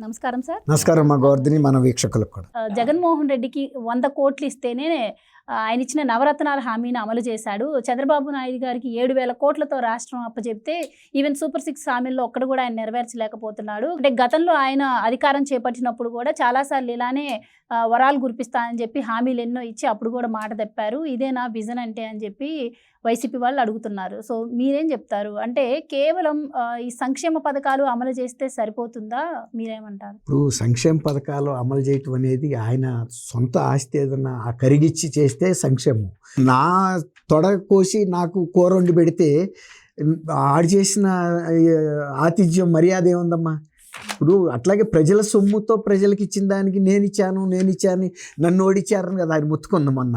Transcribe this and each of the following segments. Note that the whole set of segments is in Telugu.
నమస్కారం సార్. నమస్కారం మా గోవర్ధని, మన వీక్షకులకు కూడా. జగన్మోహన్ రెడ్డికి 100 కోట్లు ఇస్తేనే ఆయన ఇచ్చిన నవరత్నాల హామీని అమలు చేశాడు. చంద్రబాబు నాయుడు గారికి 7,000 కోట్లతో రాష్ట్రం అప్పచెప్తే ఈవెన్ సూపర్ 6 హామీల్లో ఒక్కడు కూడా ఆయన నెరవేర్చలేకపోతున్నాడు. అంటే గతంలో ఆయన అధికారం చేపట్టినప్పుడు కూడా చాలాసార్లు ఇలానే వరాలు కురిపిస్తానని చెప్పి హామీలు ఎన్నో ఇచ్చి అప్పుడు కూడా మాట తప్పారు. ఇదేనా విజన్ అంటే అని చెప్పి వైసీపీ వాళ్ళు అడుగుతున్నారు. సో మీరేం చెప్తారు? అంటే కేవలం ఈ సంక్షేమ పథకాలు అమలు చేస్తే సరిపోతుందా? మీరేమంటారు? ఇప్పుడు సంక్షేమ పథకాలు అమలు చేయటం అనేది ఆయన సొంత ఆస్తి ఏదన్నా కరిగిచ్చి చేస్తే సంక్షేమం. నా తొడ కోసి నాకు కూర వండి పెడితే ఆడు చేసిన ఆతిథ్యం మర్యాద ఏముందమ్మా? ఇప్పుడు అట్లాగే ప్రజల సొమ్ముతో ప్రజలకు ఇచ్చిన దానికి నేను ఇచ్చాను నన్ను ఓడిచ్చారని కదా ఆయన మొత్తుకుంది మొన్న.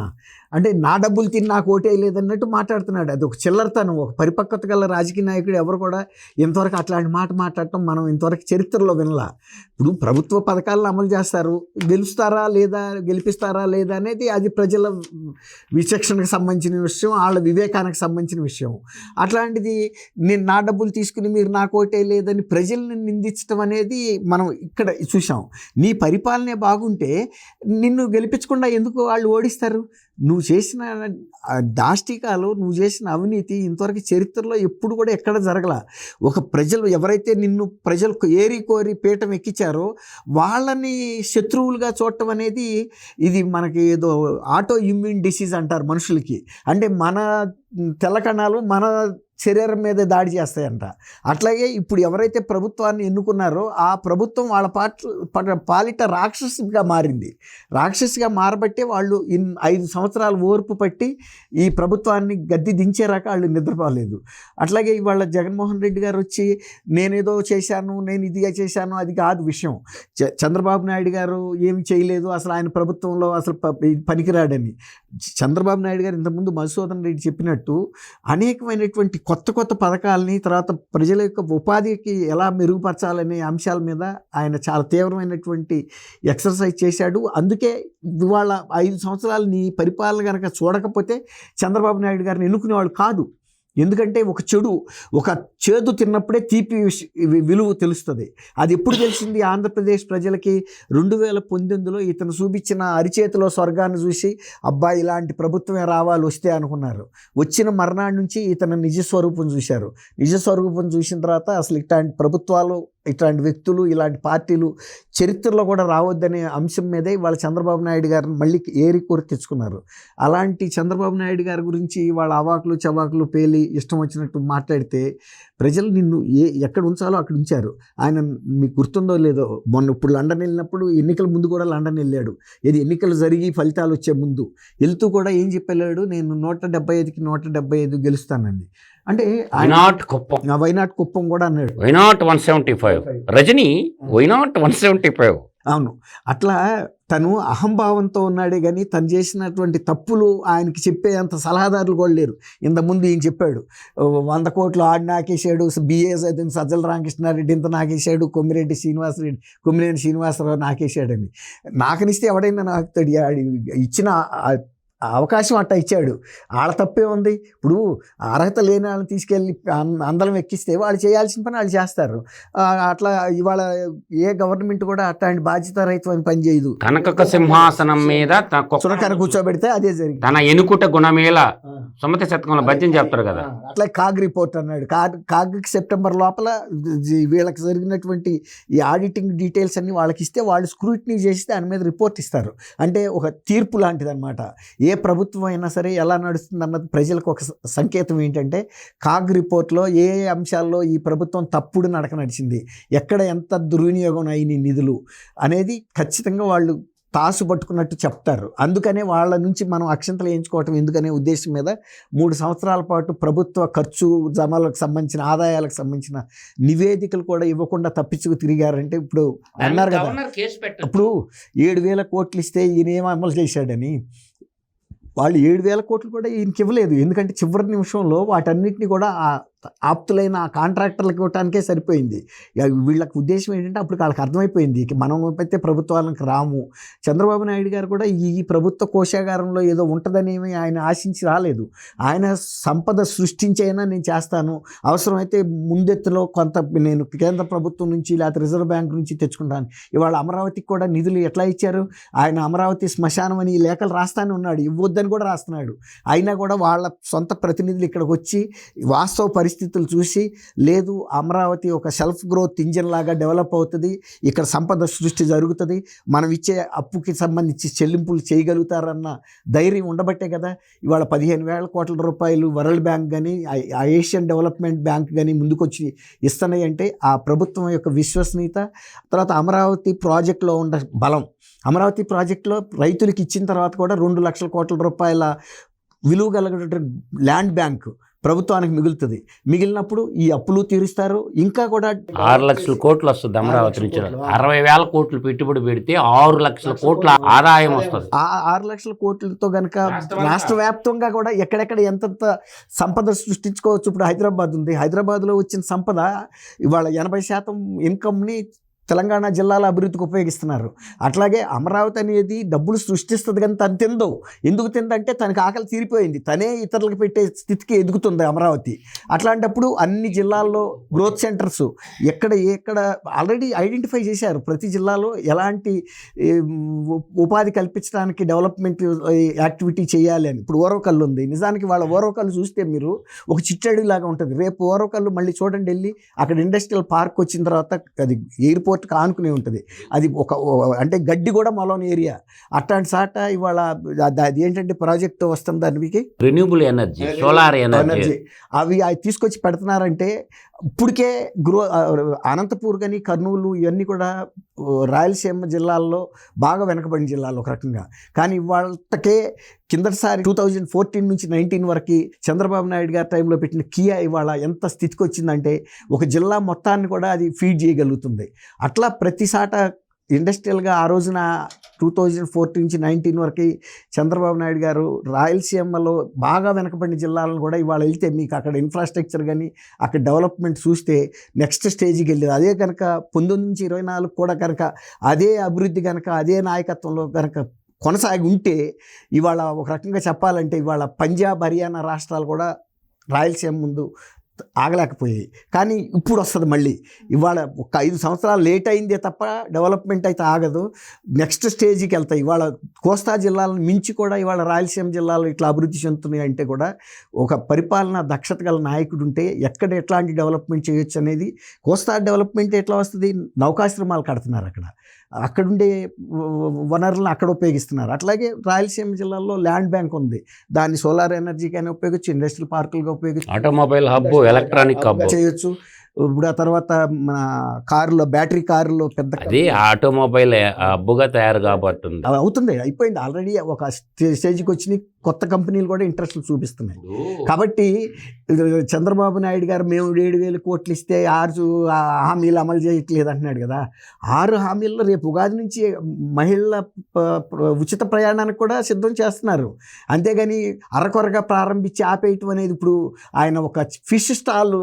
అంటే నా డబ్బులు తిని నాకు ఓటే లేదన్నట్టు మాట్లాడుతున్నాడు. అది ఒక చిల్లరతనం. ఒక పరిపక్వత గల రాజకీయ నాయకుడు ఎవరు కూడా ఇంతవరకు అట్లాంటి మాట మాట్లాడటం మనం ఇంతవరకు చరిత్రలో వినలా. ఇప్పుడు ప్రభుత్వ పథకాలను అమలు చేస్తారు, గెలిపిస్తారా లేదా అనేది అది ప్రజల విచక్షణకు సంబంధించిన విషయం, వాళ్ళ వివేకానికి సంబంధించిన విషయం. అట్లాంటిది నేను నా డబ్బులు తీసుకుని మీరు నాకు ఓటే లేదని ప్రజల్ని నిందించడం అనేది మనం ఇక్కడ చూసాం. నీ పరిపాలనే బాగుంటే నిన్ను గెలిపించకుండా ఎందుకు వాళ్ళు ఓడిస్తారు? నువ్వు చేసిన దాష్టికాలు, నువ్వు చేసిన అవినీతి ఇంతవరకు చరిత్రలో ఎప్పుడు కూడా ఎక్కడ జరగల. ఒక ప్రజలు ఎవరైతే నిన్ను ప్రజలు ఏరి కోరి పీఠం ఎక్కించారో వాళ్ళని శత్రువులుగా చూడటం అనేది ఇది మనకి ఏదో ఆటో ఇమ్యూన్ డిసీజ్ అంటారు మనుషులకి. అంటే మన తెల్ల కణాలు మన శరీరం మీద దాడి చేస్తాయంట. అట్లాగే ఇప్పుడు ఎవరైతే ప్రభుత్వాన్ని ఎన్నుకున్నారో ఆ ప్రభుత్వం వాళ్ళ పాలిట రాక్షసిగా మారింది. రాక్షసిగా మారబట్టే వాళ్ళు 5 సంవత్సరాలు ఓర్పు పట్టి ఈ ప్రభుత్వాన్ని గద్దె దించేరాక వాళ్ళు నిద్రపోలేదు. అట్లాగే ఇవాళ జగన్మోహన్ రెడ్డి గారు వచ్చి నేనేదో చేశాను, నేను ఇదిగా చేశాను, అది కాదు విషయం. చంద్రబాబు నాయుడు గారు ఏమి చేయలేదు, అసలు ఆయన ప్రభుత్వంలో అసలు పనికిరాడని. చంద్రబాబు నాయుడు గారు ఇంతకుముందు మధుసూదన్ రెడ్డి చెప్పినట్టు అనేకమైనటువంటి కొత్త పథకాలని, తర్వాత ప్రజల యొక్క ఉపాధికి ఎలా మెరుగుపరచాలనే అంశాల మీద ఆయన చాలా తీవ్రమైనటువంటి ఎక్సర్సైజ్ చేశాడు. అందుకే ఇవాళ 5 సంవత్సరాలు నీ పరిపాలన కనుక చూడకపోతే చంద్రబాబు నాయుడు గారిని ఎన్నుకునేవాళ్ళు కాదు. ఎందుకంటే ఒక చేదు తిన్నప్పుడే తీపి విలువ తెలుస్తుంది. అది ఎప్పుడు తెలిసింది ఆంధ్రప్రదేశ్ ప్రజలకి? 2019లో ఇతను చూపించిన అరిచేతిలో స్వర్గాన్ని చూసి అబ్బా ఇలాంటి ప్రభుత్వమే రావాలి వస్తే అనుకున్నారు. వచ్చిన మర్నాడు నుంచి ఇతను నిజస్వరూపం చూశారు. నిజస్వరూపం చూసిన తర్వాత అసలు ఇట్లాంటి ప్రభుత్వాలు, ఇట్లాంటి వ్యక్తులు, ఇలాంటి పార్టీలు చరిత్రలో కూడా రావద్దనే అంశం మీదే వాళ్ళ చంద్రబాబు నాయుడు గారిని మళ్ళీ ఏరి కోరి తెచ్చుకున్నారు. అలాంటి చంద్రబాబు నాయుడు గారి గురించి వాళ్ళ అవాకులు చవాకులు పేలి ఇష్టం వచ్చినట్టు మాట్లాడితే ప్రజలు నిన్ను ఎక్కడ ఉంచాలో అక్కడ ఉంచారు. ఆయన మీకు గుర్తుందో లేదో, ఇప్పుడు లండన్ వెళ్ళినప్పుడు ఎన్నికల ముందు కూడా లండన్ వెళ్ళాడు. ఎన్నికలు జరిగి ఫలితాలు వచ్చే ముందు వెళ్తూ కూడా ఏం చెప్పాడు? నేను 175కి 175 గెలుస్తానండి. అంటే వైనాట్ కుప్పం కూడా అన్నాడు. Why not 175 Rajani, why not 175. అవును, అట్లా తను అహంభావంతో ఉన్నాడే కానీ తను చేసినటువంటి తప్పులు ఆయనకి చెప్పే అంత సలహాదారులు కూడా లేరు. ఇంతకుముందు ఈయన చెప్పాడు 100 కోట్లు ఆడు నాకేసాడు, బిఏఎస్ అయితే సజ్జల రామకృష్ణారెడ్డి ఇంత నాకేసాడు, కొమ్మిరెడ్డి శ్రీనివాసరావు నాకేసాడని. నాకనిస్తే ఎవడైనా నాకు ఇచ్చిన అవకాశం అట్టా ఇచ్చాడు. వాళ్ళ తప్పే ఉంది. ఇప్పుడు అర్హత లేని వాళ్ళని తీసుకెళ్ళి అందరం ఎక్కిస్తే వాళ్ళు చేయాల్సిన పని వాళ్ళు చేస్తారు. అట్లా ఇవాళ ఏ గవర్నమెంట్ కూడా అట్లాంటి బాధ్యతారహితమైన పని చేయదు. కనక సింహాసనం మీద చురకన కూర్చోబెడితే అదే జరిగింది. తన ఎనుకుట గుణమేళ సుమతి శతకంలో భద్యం చెప్తారు కదా. అట్లా కాగ్ రిపోర్ట్ అన్నాడు. కాగ్కి సెప్టెంబర్ లోపల వీళ్ళకి జరిగినటువంటి ఈ ఆడిటింగ్ డీటెయిల్స్ అన్ని వాళ్ళకి ఇస్తే వాళ్ళు స్క్రూటినీ చేసి దాని మీద రిపోర్ట్ ఇస్తారు. అంటే ఒక తీర్పు లాంటిది అనమాట. ఏ ప్రభుత్వం అయినా సరే ఎలా నడుస్తుంది అన్నది ప్రజలకు ఒక సంకేతం. ఏంటంటే కాగ్ రిపోర్ట్లో ఏ అంశాల్లో ఈ ప్రభుత్వం తప్పుడు నడక నడిచింది, ఎక్కడ ఎంత దుర్వినియోగం అయిన నిధులు అనేది ఖచ్చితంగా వాళ్ళు తాసు పట్టుకున్నట్టు చెప్తారు. అందుకనే వాళ్ళ నుంచి మనం అక్షంతలు వేయించుకోవటం ఎందుకనే ఉద్దేశం మీద 3 సంవత్సరాల పాటు ప్రభుత్వ ఖర్చు జమాలకు సంబంధించిన ఆదాయాలకు సంబంధించిన నివేదికలు కూడా ఇవ్వకుండా తప్పించుకు తిరిగారంటే ఇప్పుడు అన్నారు కదా. ఇప్పుడు 7,000 కోట్లు ఇస్తే ఈయన ఏం అమలు చేశాడని వాళ్ళు 7,000 కోట్లు కూడా ఈయనకి ఇవ్వలేదు. ఎందుకంటే చివరి నిమిషంలో వాటన్నిటిని కూడా ఆప్తులైన ఆ కాంట్రాక్టర్లకు ఇవ్వటానికే సరిపోయింది. ఇక వీళ్ళకి ఉద్దేశం ఏంటంటే అప్పుడు వాళ్ళకి అర్థమైపోయింది ఇక మనం అయితే ప్రభుత్వాలకు రాము. చంద్రబాబు నాయుడు గారు కూడా ఈ ప్రభుత్వ కోశాగారంలో ఏదో ఉంటుందనేమి ఆయన ఆశించి రాలేదు. ఆయన సంపద సృష్టించైనా నేను చేస్తాను, అవసరమైతే ముందెత్తులో కొంత నేను కేంద్ర ప్రభుత్వం నుంచి లేకపోతే రిజర్వ్ బ్యాంక్ నుంచి తెచ్చుకుంటాను. ఇవాళ అమరావతికి కూడా నిధులు ఎట్లా ఇచ్చారు? ఆయన అమరావతి శ్మశానం అని లేఖలు రాస్తానే ఉన్నాడు, ఇవ్వద్దని కూడా రాస్తున్నాడు. అయినా కూడా వాళ్ళ సొంత ప్రతినిధులు ఇక్కడికి వచ్చి వాస్తవ పరిస్థితులు చూసి, లేదు అమరావతి ఒక సెల్ఫ్ గ్రోత్ ఇంజిన్ లాగా డెవలప్ అవుతుంది, ఇక్కడ సంపద సృష్టి జరుగుతుంది, మనం ఇచ్చే అప్పుకి సంబంధించి చెల్లింపులు చేయగలుగుతారన్న ధైర్యం ఉండబట్టే కదా ఇవాళ 15,000 కోట్ల రూపాయలు వరల్డ్ బ్యాంక్ కానీ ఏషియన్ డెవలప్మెంట్ బ్యాంక్ కానీ ముందుకొచ్చి ఇస్తున్నాయి. అంటే ఆ ప్రభుత్వం యొక్క విశ్వసనీయత, తర్వాత అమరావతి ప్రాజెక్టులో ఉన్న బలం. అమరావతి ప్రాజెక్టులో రైతులకు ఇచ్చిన తర్వాత కూడా 2 లక్షల కోట్ల రూపాయల విలువ కలిగిన ల్యాండ్ బ్యాంక్ ప్రభుత్వానికి మిగులుతుంది. మిగిలినప్పుడు ఈ అప్పులు తీరుస్తారు. ఇంకా కూడా 6 లక్షల కోట్లు వస్తుంది అమరావతి నుంచి. 60,000 కోట్లు పెట్టుబడి పెడితే 6 లక్షల కోట్ల ఆదాయం వస్తుంది. ఆ 6 లక్షల కోట్లతో కనుక రాష్ట్ర వ్యాప్తంగా కూడా ఎక్కడెక్కడ ఎంతంత సంపద సృష్టించుకోవచ్చు. ఇప్పుడు హైదరాబాద్ ఉంది, హైదరాబాద్లో వచ్చిన సంపద ఇవాళ 80% ఇన్కమ్ని తెలంగాణ జిల్లాల అభివృద్ధికి ఉపయోగిస్తున్నారు. అట్లాగే అమరావతి అనేది డబ్బులు సృష్టిస్తుంది కానీ తను తిందో. ఎందుకు తిందంటే తనకు ఆకలి తీరిపోయింది, తనే ఇతరులకు పెట్టే స్థితికి ఎదుగుతుంది అమరావతి. అట్లాంటప్పుడు అన్ని జిల్లాల్లో గ్రోత్ సెంటర్స్ ఎక్కడ ఆల్రెడీ ఐడెంటిఫై చేశారు. ప్రతి జిల్లాలో ఎలాంటి ఉపాధి కల్పించడానికి డెవలప్మెంట్ యాక్టివిటీ చేయాలి అని. ఇప్పుడు ఓరవకల్లు ఉంది, నిజానికి వాళ్ళ ఓరవకల్లు చూస్తే మీరు ఒక చిట్టడి లాగా ఉంటుంది. రేపు ఓరవకల్లు మళ్ళీ చూడండి వెళ్ళి, అక్కడ ఇండస్ట్రియల్ పార్క్ వచ్చిన తర్వాత అది ఎయిర్పోర్ట్కి ఆనుకునే ఉంటుంది. అది అంటే గడ్డి కూడా మొలవని ఏరియా. అట్లాంటి సాట ఇవాళ అది ఏంటంటే ప్రాజెక్ట్ వస్తుంది దానికి రెన్యూబుల్ ఎనర్జీ, సోలార్ ఎనర్జీ అవి తీసుకొచ్చి పెడుతున్నారంటే ఇప్పటికే అనంతపూర్ కానీ కర్నూలు ఇవన్నీ కూడా రాయలసీమ జిల్లాల్లో బాగా వెనకబడిన జిల్లాలు ఒక రకంగా. కానీ ఇవాళకే కిందటిసారి 2014 నుంచి 19 వరకు చంద్రబాబు నాయుడు గారి టైంలో పెట్టిన కియా ఇవాళ ఎంత స్థితికి వచ్చిందంటే ఒక జిల్లా మొత్తాన్ని కూడా అది ఫీడ్ చేయగలుగుతుంది. అట్లా ప్రతిసాట ఇండస్ట్రియల్గా ఆ రోజున 2014 నుంచి 19 వరకు చంద్రబాబు నాయుడు గారు రాయలసీమలో బాగా వెనకబడిన జిల్లాలను కూడా ఇవాళ వెళ్తే మీకు అక్కడ ఇన్ఫ్రాస్ట్రక్చర్ కానీ అక్కడ డెవలప్మెంట్ చూస్తే నెక్స్ట్ స్టేజ్కి వెళ్ళేది. అదే కనుక 19 నుంచి 24 కూడా కనుక అదే అభివృద్ధి కనుక అదే నాయకత్వంలో కనుక కొనసాగి ఉంటే ఇవాళ ఒక రకంగా చెప్పాలంటే ఇవాళ పంజాబ్, హర్యానా రాష్ట్రాలు కూడా రాయలసీమ ముందు ఆగలేకపోయాయి. కానీ ఇప్పుడు వస్తుంది మళ్ళీ. ఇవాళ ఒక 5 సంవత్సరాలు లేట్ అయిందే తప్ప డెవలప్మెంట్ అయితే ఆగదు, నెక్స్ట్ స్టేజ్కి వెళ్తాయి. ఇవాళ కోస్తా జిల్లాలను మించి కూడా ఇవాళ రాయలసీమ జిల్లాలు ఇట్లా అభివృద్ధి చెందుతున్నాయి అంటే కూడా ఒక పరిపాలన దక్షత గల నాయకుడు ఉంటే ఎక్కడ ఎట్లాంటి డెవలప్మెంట్ చేయొచ్చు అనేది. కోస్తా డెవలప్మెంట్ ఎట్లా వస్తుంది? నౌకాశ్రమాలు కడుతున్నారు, అక్కడుండే వనరులను అక్కడ ఉపయోగిస్తున్నారు. అట్లాగే రాయలసీమ జిల్లాలో ల్యాండ్ బ్యాంక్ ఉంది, దాన్ని సోలార్ ఎనర్జీకైనా ఉపయోగించు, ఇండస్ట్రియల్ పార్కులుగా ఉపయోగించు, ఆటోమొబైల్ హబ్, ఎలక్ట్రానిక్ హబ్ చేయొచ్చు. ఇప్పుడు ఆ తర్వాత మన కారులో బ్యాటరీ కారులో పెద్ద అదే ఆటోమొబైల్ హబ్గా తయారు కాబట్టుంది. అవుతుంది, అయిపోయింది ఆల్రెడీ. ఒక స్టేజ్కి వచ్చి కొత్త కంపెనీలు కూడా ఇంట్రెస్ట్లు చూపిస్తున్నాయి. కాబట్టి చంద్రబాబు నాయుడు గారు మేము 7,000 కోట్లు ఇస్తే 6 హామీలు అమలు చేయట్లేదు అంటున్నాడు కదా. 6 హామీల్లో రేపు ఉగాది నుంచి మహిళల ఉచిత ప్రయాణానికి కూడా సిద్ధం చేస్తున్నారు. అంతేగాని అరకొరగా ప్రారంభించి ఆపేయటం అనేది. ఇప్పుడు ఆయన ఒక ఫిష్ స్టాల్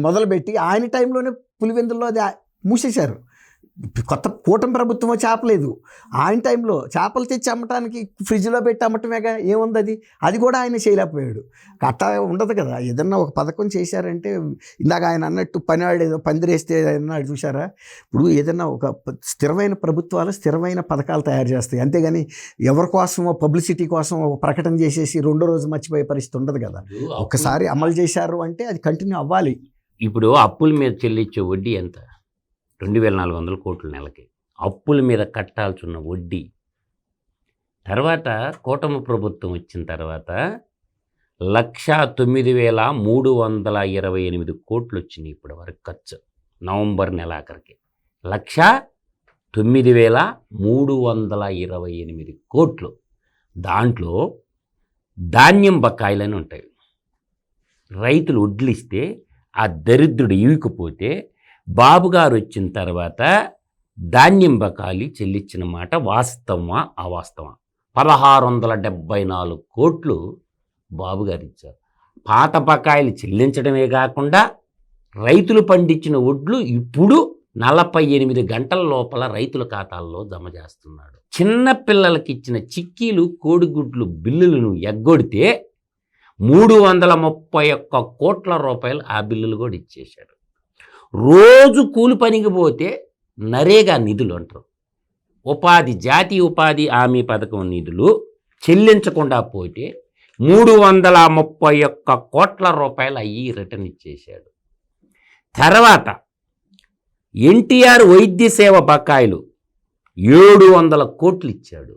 మొదలుపెట్టి ఆయన టైంలోనే పులివెందుల్లో అది మూసేశారు. కొత్త కూటమి ప్రభుత్వం చేపలేదు, ఆయన టైంలో చేపలు తెచ్చి అమ్మటానికి ఫ్రిడ్జ్లో పెట్టి అమ్మటమేగా, ఏముంది అది? అది కూడా ఆయన చేయలేకపోయాడు. అట్టా ఉండదు కదా. ఏదన్నా ఒక పథకం చేశారంటే ఇందాక ఆయన అన్నట్టు పనివాడేదో పందిరేస్తే అన్నాడు చూసారా. ఇప్పుడు ఏదన్నా ఒక స్థిరమైన ప్రభుత్వాలు స్థిరమైన పథకాలు తయారు చేస్తాయి, అంతేగాని ఎవరి కోసమో పబ్లిసిటీ కోసం ఒక ప్రకటన చేసేసి రెండో రోజు మర్చిపోయే పరిస్థితి ఉండదు కదా. ఒకసారి అమలు చేశారు అంటే అది కంటిన్యూ అవ్వాలి. ఇప్పుడు అప్పుల మీద చెల్లించే వడ్డీ ఎంత? 2,400 కోట్ల నెలకి అప్పుల మీద కట్టాల్సిన వడ్డీ. తర్వాత కూటమి ప్రభుత్వం వచ్చిన తర్వాత 1,09,328 కోట్లు వచ్చినాయి ఇప్పటి వరకు ఖర్చు. నవంబర్ నెలాఖరికి 1,09,328 కోట్లు. దాంట్లో ధాన్యం బకాయిలని ఉంటాయి. రైతులు వడ్లిస్తే ఆ దరిద్రుడు ఇవికపోతే బాబు గారు వచ్చిన తర్వాత ధాన్యం బకాయిలు చెల్లించిన మాట వాస్తవమా అవాస్తవమా? 1,674 కోట్లు బాబు గారు ఇచ్చారు. పాత బకాయిలు చెల్లించడమే కాకుండా రైతులు పండించిన వడ్లు ఇప్పుడు 48 గంటల లోపల రైతుల ఖాతాల్లో జమ చేస్తున్నాడు. చిన్న పిల్లలకి ఇచ్చిన చిక్కీలు కోడిగుడ్లు బిల్లులను ఎగ్గొడితే 331 కోట్ల రూపాయలు ఆ బిల్లులు కూడా ఇచ్చేశాడు. రోజు కూలి పనికి పోతే నరేగా నిధులు అంటారు, జాతీయ ఉపాధి హామీ పథకం నిధులు చెల్లించకుండా పోతే 331 కోట్ల రూపాయలు అయ్యి రిటర్న్ ఇచ్చేశాడు. తర్వాత ఎన్టీఆర్ వైద్య సేవ బకాయిలు 700 కోట్లు ఇచ్చాడు.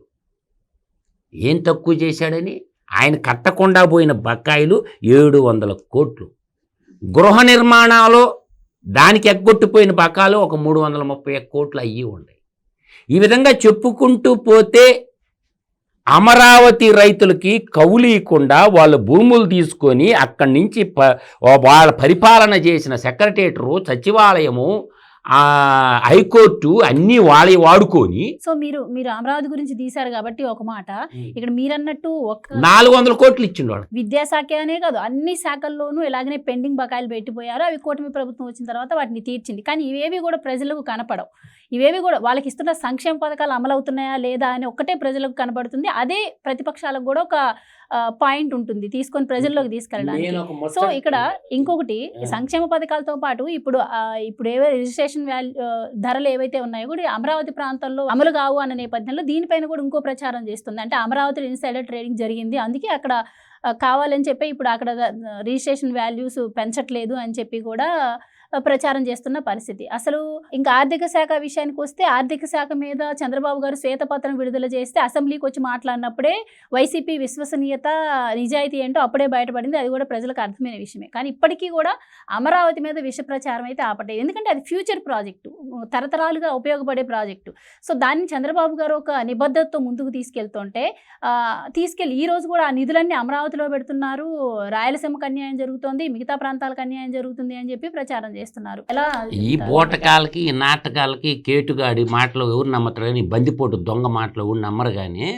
ఏం తక్కువ చేశాడని? ఆయన కట్టకుండా పోయిన బకాయిలు 700 కోట్లు. గృహ నిర్మాణాలు దానికి ఎగ్గొట్టిపోయిన బకాయిలు ఒక 331 కోట్లు అయ్యి ఉన్నాయి. ఈ విధంగా చెప్పుకుంటూ పోతే అమరావతి రైతులకి కౌలీయకుండా వాళ్ళ భూములు తీసుకొని అక్కడి నుంచి వాళ్ళ పరిపాలన చేసిన సెక్రటేటరు, సచివాలయము, హైకోర్టు అన్నీ వాళ్ళే వాడుకొని. సో మీరు అమరావతి గురించి తీశారు కాబట్టి ఒక మాట, ఇక్కడ మీరన్నట్టు 400 కోట్లు ఇచ్చిండు. విద్యాశాఖ అనే కాదు, అన్ని శాఖల్లోనూ ఇలాగనే పెండింగ్ బకాయిలు పెట్టిపోయారు. అవి కూటమి ప్రభుత్వం వచ్చిన తర్వాత వాటిని తీర్చింది. కానీ ఇవేవి కూడా ప్రజలకు కనపడవు. ఇవేవి కూడా వాళ్ళకి ఇస్తున్న సంక్షేమ పథకాలు అమలవుతున్నాయా లేదా అని ఒక్కటే ప్రజలకు కనబడుతుంది. అదే ప్రతిపక్షాలకు కూడా ఒక పాయింట్ ఉంటుంది తీసుకొని ప్రజల్లోకి తీసుకెళ్ళడానికి. సో ఇక్కడ ఇంకొకటి, సంక్షేమ పథకాలతో పాటు ఇప్పుడు ఏవో రిజిస్ట్రేషన్ ధరలు ఏవైతే ఉన్నాయో కూడా అమరావతి ప్రాంతంలో అమలు కావు అన్న నేపథ్యంలో దీనిపైన కూడా ఇంకో ప్రచారం చేస్తుంది. అంటే అమరావతిలో ఇన్సైడర్ ట్రేడింగ్ జరిగింది, అందుకే అక్కడ కావాలని చెప్పి ఇప్పుడు అక్కడ రిజిస్ట్రేషన్ వాల్యూస్ పెంచట్లేదు అని చెప్పి కూడా ప్రచారం చేస్తున్న పరిస్థితి. అసలు ఇంకా ఆర్థిక శాఖ విషయానికి వస్తే, ఆర్థిక శాఖ మీద చంద్రబాబు గారు శ్వేతపత్రం విడుదల చేస్తే అసెంబ్లీకి వచ్చి మాట్లాడినప్పుడే వైసీపీ విశ్వసనీయత, నిజాయితీ ఏంటో అప్పుడే బయటపడింది. అది కూడా ప్రజలకు అర్థమైన విషయమే. కానీ ఇప్పటికీ కూడా అమరావతి మీద విష ప్రచారం అయితే ఆపట్లేదు. ఎందుకంటే అది ఫ్యూచర్ ప్రాజెక్టు, తరతరాలుగా ఉపయోగపడే ప్రాజెక్టు. సో దాన్ని చంద్రబాబు గారు ఒక నిబద్ధతతో ముందుకు తీసుకెళ్తుంటే ఈ రోజు కూడా ఆ నిధులన్నీ అమరావతిలో పెడుతున్నారు, రాయలసీమకు అన్యాయం జరుగుతోంది, మిగతా ప్రాంతాలకు అన్యాయం జరుగుతుంది అని చెప్పి ప్రచారం చేస్తున్నారు. ఎలా ఈ బోటకాలకి, ఈ నాటకాలకి, కేటుగాడి మాటలు ఎవరు నమ్మతారు కానీ బందిపోటు దొంగ మాటలు ఎవరు నమ్మరు. కానీ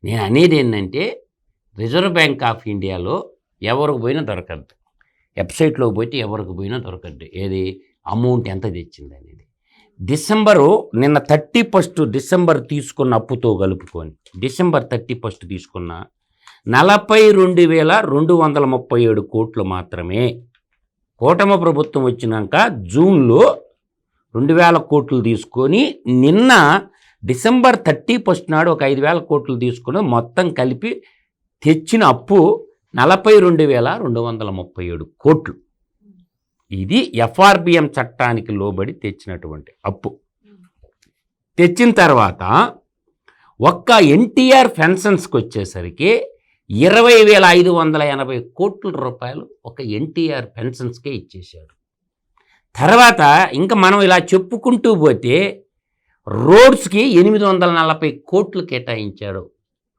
నేను అనేది ఏంటంటే, రిజర్వ్ బ్యాంక్ ఆఫ్ ఇండియాలో ఎవరికి పోయినా దొరకద్దు, వెబ్సైట్లోకి పోతే ఎవరికి పోయినా దొరకద్దు ఏది అమౌంట్ ఎంత తెచ్చింది అనేది. నిన్న 31 డిసెంబర్ తీసుకున్న అప్పుతో కలుపుకొని డిసెంబర్ 31 తీసుకున్న 42,237 కోట్లు మాత్రమే. కూటమి ప్రభుత్వం వచ్చినాక జూన్లో 2,000 కోట్లు తీసుకొని నిన్న డిసెంబర్ 31 నాడు ఒక 5,000 కోట్లు తీసుకుని మొత్తం కలిపి తెచ్చిన అప్పు 42,237 కోట్లు. ఇది FRBM చట్టానికి లోబడి తెచ్చినటువంటి అప్పు. తెచ్చిన తర్వాత ఒక్క ఎన్టీఆర్ పెన్షన్స్కి వచ్చేసరికి 20,580 కోట్ల రూపాయలు ఒక ఎన్టీఆర్ పెన్షన్స్కే ఇచ్చేశాడు. తర్వాత ఇంకా మనం ఇలా చెప్పుకుంటూ పోతే రోడ్స్కి 840 కోట్లు కేటాయించాడు.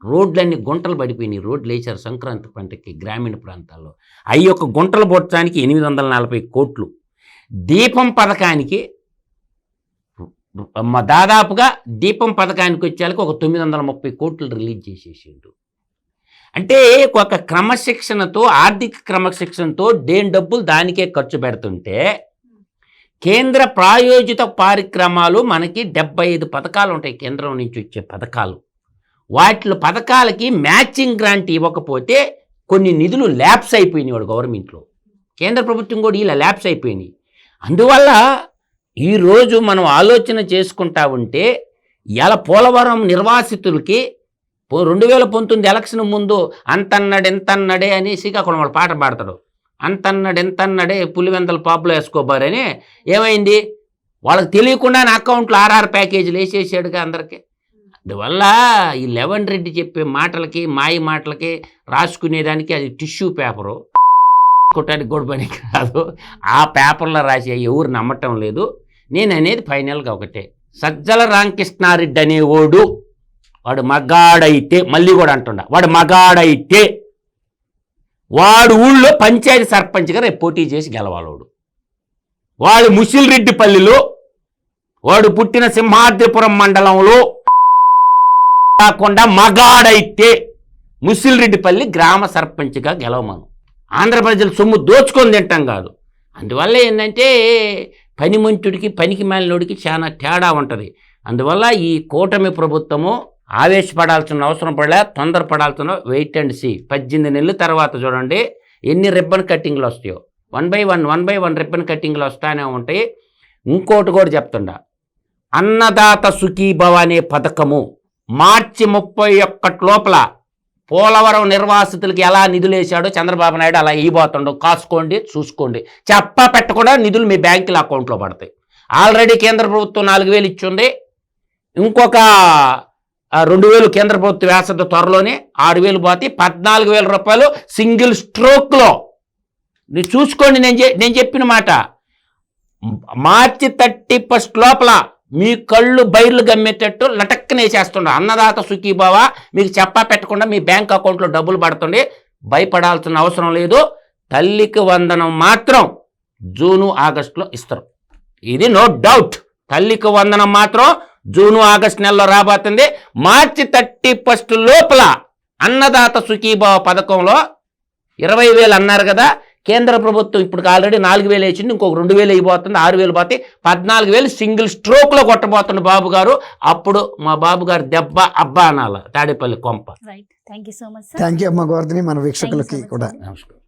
రోడ్లన్నీ గుంటలు పడిపోయినాయి, రోడ్లు వేశారు సంక్రాంతి పంటకి గ్రామీణ ప్రాంతాల్లో. అవి ఒక గుంటలు పొట్టడానికి 840 కోట్లు. దీపం పథకానికి దాదాపుగా దీపం పథకానికి వచ్చేళ్ళకి ఒక 930 కోట్లు రిలీజ్ చేసేసిండు. అంటే ఒక క్రమశిక్షణతో, ఆర్థిక క్రమశిక్షణతో దేని డబ్బులు దానికే ఖర్చు పెడుతుంటే, కేంద్ర ప్రాయోజిత కార్యక్రమాలు మనకి 75 పథకాలు ఉంటాయి కేంద్రం నుంచి వచ్చే పథకాలు. వాటి పథకాలకి మ్యాచింగ్ గ్రాంట్ ఇవ్వకపోతే కొన్ని నిధులు ల్యాప్స్ అయిపోయినాయి వాడు గవర్నమెంట్లో. కేంద్ర ప్రభుత్వం కూడా ఇలా ల్యాప్స్ అయిపోయినాయి. అందువల్ల ఈరోజు మనం ఆలోచన చేసుకుంటా ఉంటే ఇలా పోలవరం నిర్వాసితులకి 2019 ఎలక్షన్ ముందు అంతన్నడు ఎంతన్నడే అని శ్రీకాకుళం వాడు పాట పాడతాడు. అంతన్నడు ఎంతన్నడే పులివెందల పాపులో వేసుకోబారని ఏమైంది, వాళ్ళకి తెలియకుండా నా అకౌంట్లో 6 ప్యాకేజీలు వేసేసాడుగా అందరికీ. అందువల్ల ఈ లెవెన్ రెడ్డి చెప్పే మాటలకి, మాయ మాటలకి రాసుకునేదానికి అది టిష్యూ పేపరు కొట్టడానికి కూడా పని కాదు. ఆ పేపర్లో రాసి ఎవరు నమ్మటం లేదు. నేను అనేది ఫైనల్గా ఒకటే, సజ్జల రామకృష్ణారెడ్డి అనేవాడు వాడు మగాడైతే, మళ్ళీ కూడా అంటుండ, వాడు మగాడైతే వాడు ఊళ్ళో పంచాయతీ సర్పంచ్గా రేపు పోటీ చేసి గెలవాలోడు. వాడు ముసిల్రెడ్డిపల్లిలో, వాడు పుట్టిన సింహాద్రిపురం మండలంలో కాకుండా మగాడైతే ముసిల్రెడ్డిపల్లి గ్రామ సర్పంచ్గా గెలవమను. ఆంధ్ర ప్రజల సొమ్ము దోచుకొని తింటాం కాదు. అందువల్ల ఏంటంటే పనిమంతుడికి పనికి మాలినోడికి చాలా తేడా ఉంటుంది. అందువల్ల ఈ కూటమి ప్రభుత్వము ఆవేశపడాల్సిన అవసరం పడలే, తొందరపడాల్సిన వెయిట్ అండ్ సీ. 18 నెలల తర్వాత చూడండి ఎన్ని రిబ్బన్ కట్టింగ్లు వస్తాయో. 1 by 1 రిబ్బన్ కట్టింగ్లు వస్తానే ఉంటాయి. ఇంకోటి కూడా చెప్తుండా, అన్నదాత సుఖీభవ అనే పథకము మార్చి 31 లోపల పోలవరం నిర్వాసితులకి ఎలా నిధులు వేసాడో చంద్రబాబు నాయుడు అలా ఇవ్వబోతుండో. కాసుకోండి, చూసుకోండి. చెప్పా పెట్టకుండా నిధులు మీ బ్యాంకుల అకౌంట్లో పడతాయి. ఆల్రెడీ కేంద్ర ప్రభుత్వం 4,000 ఇచ్చింది. ఇంకొక 2,000 కేంద్ర ప్రభుత్వ వేసవి త్వరలోనే 6,000 పోతే 14,000 రూపాయలు సింగిల్ స్ట్రోక్లో. మీరు చూసుకోండి, నేను చెప్పిన మాట. మార్చి 31 లోపల మీ కళ్ళు బైర్లు గమ్మేటట్టు లటక్కన వేసేస్తుండ. అన్నదాత సుఖీభవ మీకు చెప్పా పెట్టకుండా మీ బ్యాంక్ అకౌంట్లో డబ్బులు పడుతుండే. భయపడాల్సిన అవసరం లేదు. తల్లికి వందనం మాత్రం జూను ఆగస్టులో ఇస్తారు. ఇది నో డౌట్. తల్లికి వందనం మాత్రం జూను ఆగస్టు నెలలో రాబోతుంది. మార్చి 31 లోపల అన్నదాత సుఖీభవ పథకంలో 20,000 అన్నారు కదా, కేంద్ర ప్రభుత్వం ఇప్పుడు ఆల్రెడీ 4,000 వేసింది. ఇంకొక 2,000 అయిపోతుంది, 6,000 పోతే 14,000 సింగిల్ స్ట్రోక్లో కొట్టబోతుంది బాబు గారు. అప్పుడు మా బాబు గారు దెబ్బ అబ్బా అనాల తాడేపల్లి కొంప. Right, thank you so much. Thank you అమ్మ గోవర్ధని, మన వీక్షకులకి కూడా నమస్కారం.